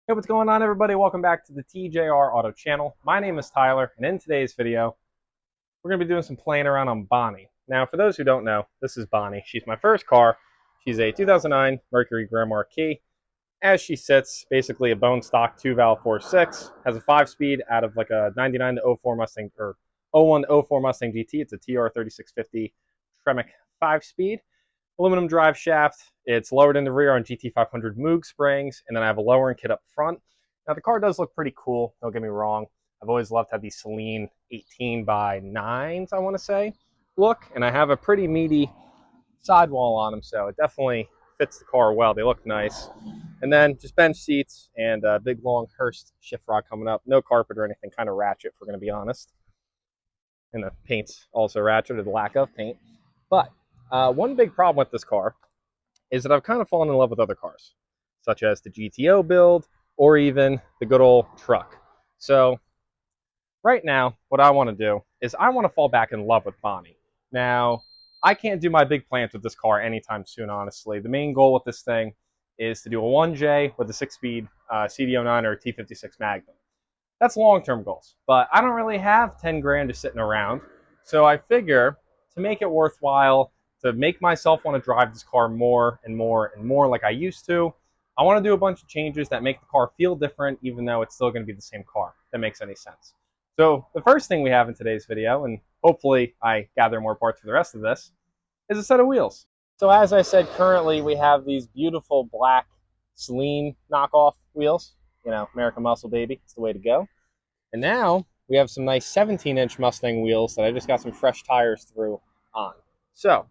Hey, what's going on, everybody? Welcome back to the TJR Auto channel. My name is Tyler, and in today's video, we're going to be doing some playing around on Bonnie. Now, for those who don't know, this is Bonnie. She's my first car. She's a 2009 Mercury Grand Marquis. As she sits, basically a bone stock 2-valve 4.6, has a 5-speed out of like a 99 to 04 Mustang, or 01 to 04 Mustang GT. It's a TR 3650 Tremec 5-speed. Aluminum drive shaft. It's lowered in the rear on GT500 Moog springs, and then I have a lowering kit up front. Now the car does look pretty cool, don't get me wrong. I've always loved how these Celine 18 by 9s, I want to say, look, and I have a pretty meaty sidewall on them, so it definitely fits the car well. They look nice. And then just bench seats and a big long Hurst shift rod coming up. No carpet or anything, kind of ratchet, if we're going to be honest. And the paint's also ratchet, or the lack of paint. But one big problem with this car is that I've kind of fallen in love with other cars, such as the GTO build or even the good old truck. So right now, what I want to do is I want to fall back in love with Bonnie. Now, I can't do my big plans with this car anytime soon, honestly. The main goal with this thing is to do a 1J with a 6-speed CD09 or a T56 Magnum. That's long-term goals, but I don't really have 10 grand just sitting around. So I figure to make it worthwhile, to make myself want to drive this car more and more and more like I used to, I want to do a bunch of changes that make the car feel different, even though it's still going to be the same car. If that makes any sense. So the first thing we have in today's video, and hopefully I gather more parts for the rest of this, is a set of wheels. So as I said, currently we have these beautiful black Celine knockoff wheels. You know, American Muscle, baby. It's the way to go. And now we have some nice 17-inch Mustang wheels that I just got some fresh tires through on. So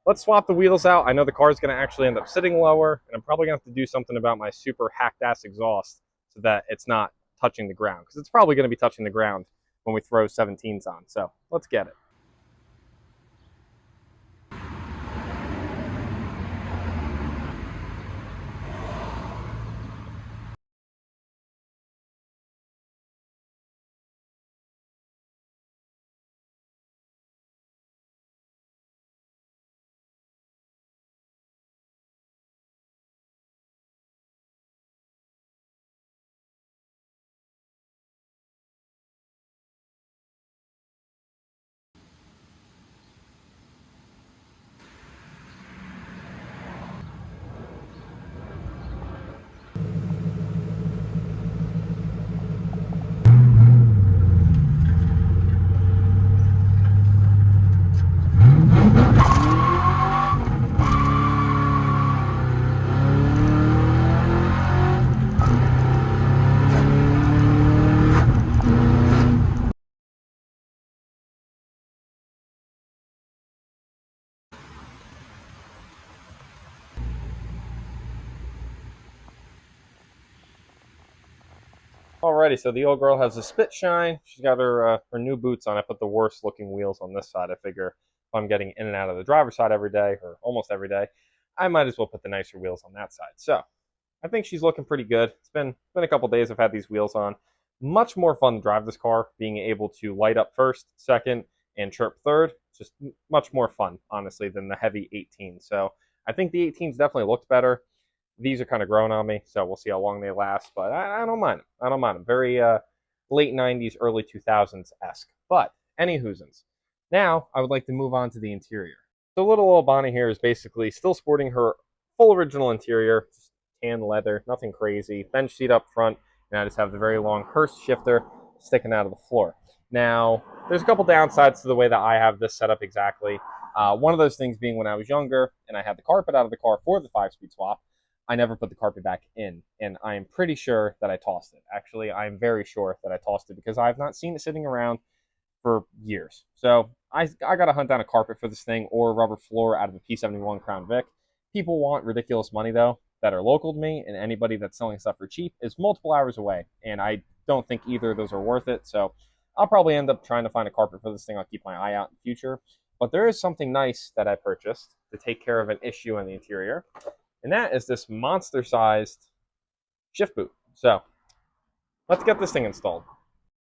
let's swap the wheels out. I know the car is going to actually end up sitting lower, and I'm probably going to have to do something about my super hacked-ass exhaust so that it's not touching the ground, because it's probably going to be touching the ground when we throw 17s on. So let's get it. Alrighty, so the old girl has a spit shine. She's got her new boots on. I put the worst looking wheels on this side. I figure if I'm getting in and out of the driver's side every day, or almost every day, I might as well put the nicer wheels on that side. So I think she's looking pretty good. It's been a couple days I've had these wheels on. Much more fun to drive this car, being able to light up first, second, and chirp third. Just much more fun, honestly, than the heavy 18. So I think the 18s definitely looked better. These are kind of growing on me, so we'll see how long they last. But I don't mind them. I don't mind them. Very late 90s, early 2000s-esque. But anywhoosins. Now I would like to move on to the interior. So little old Bonnie here is basically still sporting her full original interior, just tan leather, nothing crazy. Bench seat up front, and I just have the very long Hurst shifter sticking out of the floor. Now, there's a couple downsides to the way that I have this set up exactly. One of those things being when I was younger and I had the carpet out of the car for the 5-speed swap, I never put the carpet back in, and I am pretty sure that I tossed it. Actually, I am very sure that I tossed it because I've not seen it sitting around for years. So I got to hunt down a carpet for this thing or a rubber floor out of a P71 Crown Vic. People want ridiculous money, though, that are local to me, and anybody that's selling stuff for cheap is multiple hours away, and I don't think either of those are worth it. So I'll probably end up trying to find a carpet for this thing. I'll keep my eye out in the future. But there is something nice that I purchased to take care of an issue in the interior, and that is this monster-sized shift boot. So let's get this thing installed.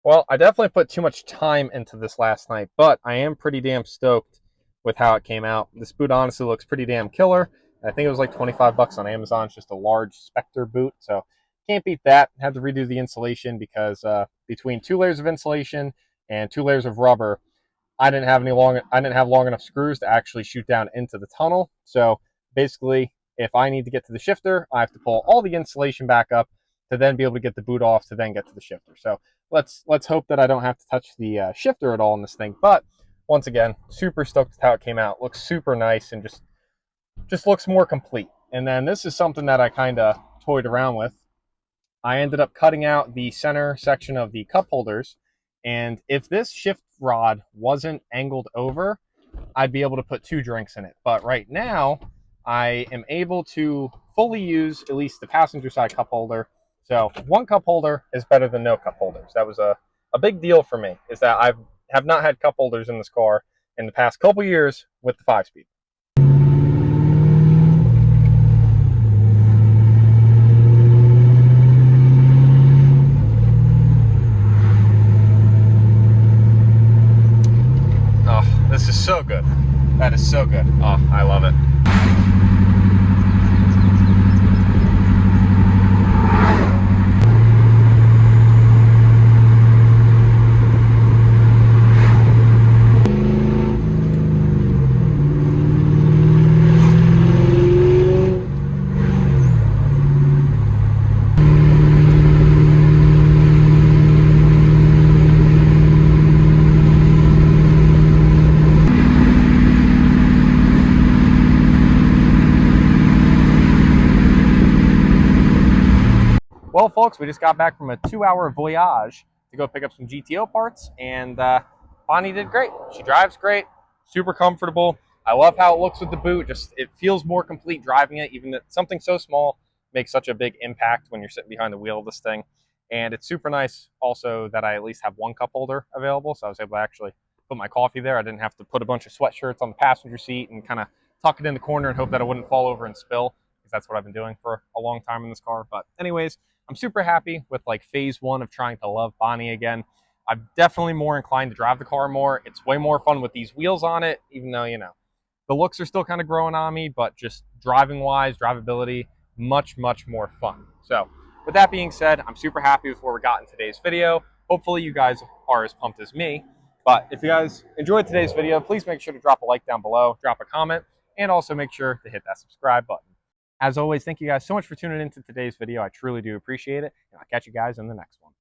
Well, I definitely put too much time into this last night, but I am pretty damn stoked with how it came out. This boot honestly looks pretty damn killer. I think it was like 25 bucks on Amazon. It's just a large Spectre boot, so can't beat that. Had to redo the insulation because between 2 layers of insulation and 2 layers of rubber, I didn't have long enough screws to actually shoot down into the tunnel. So basically, if I need to get to the shifter, I have to pull all the insulation back up to then be able to get the boot off to then get to the shifter. So let's hope that I don't have to touch the shifter at all in this thing. But once again, super stoked with how it came out. Looks super nice and just looks more complete. And then this is something that I kind of toyed around with. I ended up cutting out the center section of the cup holders, and if this shift rod wasn't angled over, I'd be able to put 2 drinks in it. But right now, I am able to fully use at least the passenger side cup holder. So 1 cup holder is better than no cup holders. That was a big deal for me, is that I have not had cup holders in this car in the past couple years with the 5-speed. Oh, this is so good. That is so good. Oh, I love it. Well, folks, we just got back from a 2-hour voyage to go pick up some GTO parts, and Bonnie did great. She drives great, super comfortable. I love how it looks with the boot. Just it feels more complete driving it, even that something so small makes such a big impact when you're sitting behind the wheel of this thing. And it's super nice also that I at least have 1 cup holder available, so I was able to actually put my coffee there. I didn't have to put a bunch of sweatshirts on the passenger seat and kind of tuck it in the corner and hope that it wouldn't fall over and spill, because that's what I've been doing for a long time in this car. But anyways, I'm super happy with like phase 1 of trying to love Bonnie again. I'm definitely more inclined to drive the car more. It's way more fun with these wheels on it, even though, you know, the looks are still kind of growing on me, but just driving wise, drivability, much, much more fun. So with that being said, I'm super happy with where we got in today's video. Hopefully you guys are as pumped as me. But if you guys enjoyed today's video, please make sure to drop a like down below, drop a comment, and also make sure to hit that subscribe button. As always, thank you guys so much for tuning into today's video. I truly do appreciate it, and I'll catch you guys in the next one.